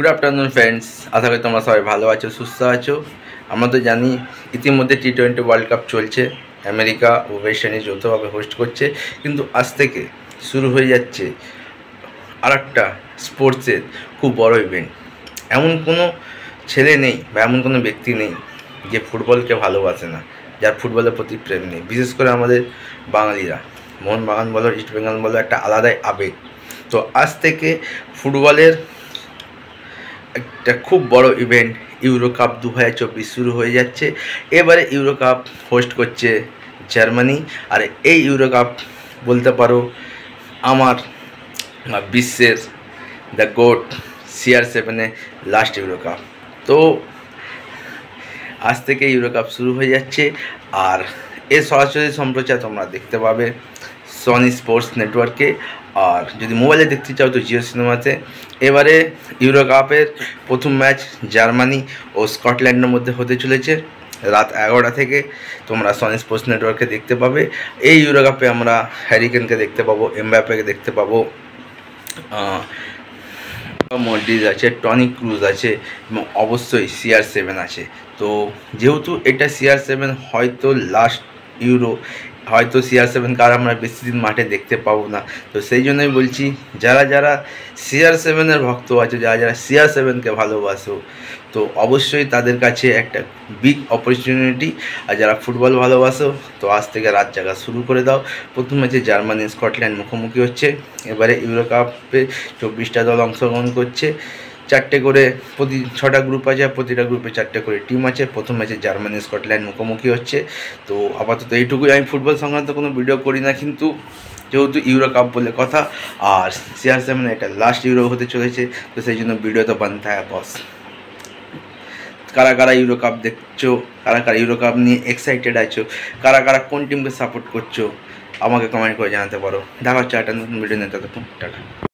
Good afternoon friends, আশা করি তোমরা সবাই ভালো আছো, সুস্থ আছো। আমরা তো জানি ইতিমধ্যে টি-20 ওয়ার্ল্ড কাপ চলছে, আমেরিকা ও ওয়েস্ট ইন্ডিজ যৌথভাবে হোস্ট করছে। কিন্তু আজ থেকে শুরু হয়ে যাচ্ছে আর একটা স্পোর্টসের খুব বড় ইভেন্ট। এমন কোনো ছেলে নেই বা এমন কোনো ব্যক্তি নেই যে ফুটবলকে ভালোবাসে না, যার ফুটবলের প্রতি প্রেম নেই। বিশেষ করে আমাদের বাঙালিরা, মোহনবাগান বলো, ইস্টবেঙ্গল বলো, একটা আলাদাই আবেগ। তো আজ থেকে ফুটবলের একটা খুব বড় ইভেন্ট ইউরো কাপ 2024 শুরু হয়ে যাচ্ছে। এবারে ইউরো কাপ হোস্ট করছে জার্মানি। আর এই ইউরো কাপ বলতে পারো আমার বিশ্বের the goat CR7 last euro cup. তো আজ থেকে ইউরো কাপ শুরু হয়ে যাচ্ছে, আর এর সরাসরি সম্প্রচার তোমরা দেখতে পাবে সনি স্পোর্টস নেটওয়ার্কে। আর যদি মোবাইলে দেখতে চাও তো জিও সিনেমাতে। এবারে ইউরো কাপের প্রথম ম্যাচ জার্মানি ও স্কটল্যান্ডের মধ্যে হতে চলেছে রাত 11টা থেকে। তোমরা সনি স্পোর্টস নেটওয়ার্কে দেখতে পাবে। এই ইউরো কাপে আমরা হ্যারি কেনকে দেখতে পাবো, এমবাপ্পেকে দেখতে পাবো, মডরিচ আছে, টনি ক্রুজ আছে এবং অবশ্যই CR7 আছে। তো যেহেতু এটা CR7 হয়তো লাস্ট ইউরো, হয়তো CR7 কার আমরা বেশি দিন মাঠে দেখতে পাবো না। তো সেই জন্যই বলছি, যারা যারা CR7 ভক্ত আছে, যারা যারা CR7কে ভালোবাসো, তো অবশ্যই তাদের কাছে একটা বিগ অপরচুনিটি। আর যারা ফুটবল ভালোবাসো তো আজ থেকে রাত জাগা শুরু করে দাও। প্রথম ম্যাচে জার্মানি স্কটল্যান্ড মুখোমুখি হচ্ছে। এবারে ইউরো কাপে 24টা দল অংশগ্রহণ করছে। 4টে করে প্রতি 6টা গ্রুপ আছে, প্রতিটা গ্রুপে 4টে করে টিম আছে। প্রথম ম্যাচে জার্মানি স্কটল্যান্ড মুখোমুখি হচ্ছে। তো আপাতত এইটুকুই। আমি ফুটবল সংক্রান্ত কোনো ভিডিও করি না, কিন্তু যেহেতু ইউরো কাপ বলে কথা, আর CR7 এটা লাস্ট ইউরো হতে চলেছে, তো সেই জন্য ভিডিও তো বানতে হয় বস। কারা কারা ইউরো কাপ দেখছো, কারা কারা ইউরো কাপ নিয়ে এক্সাইটেড আছো, কারা কারা কোন টিমকে সাপোর্ট করছো, আমাকে কমেন্ট করে জানাতে পারো। দেখা হচ্ছে একটা নতুন ভিডিও নিয়ে, ততক্ষণ টাটা।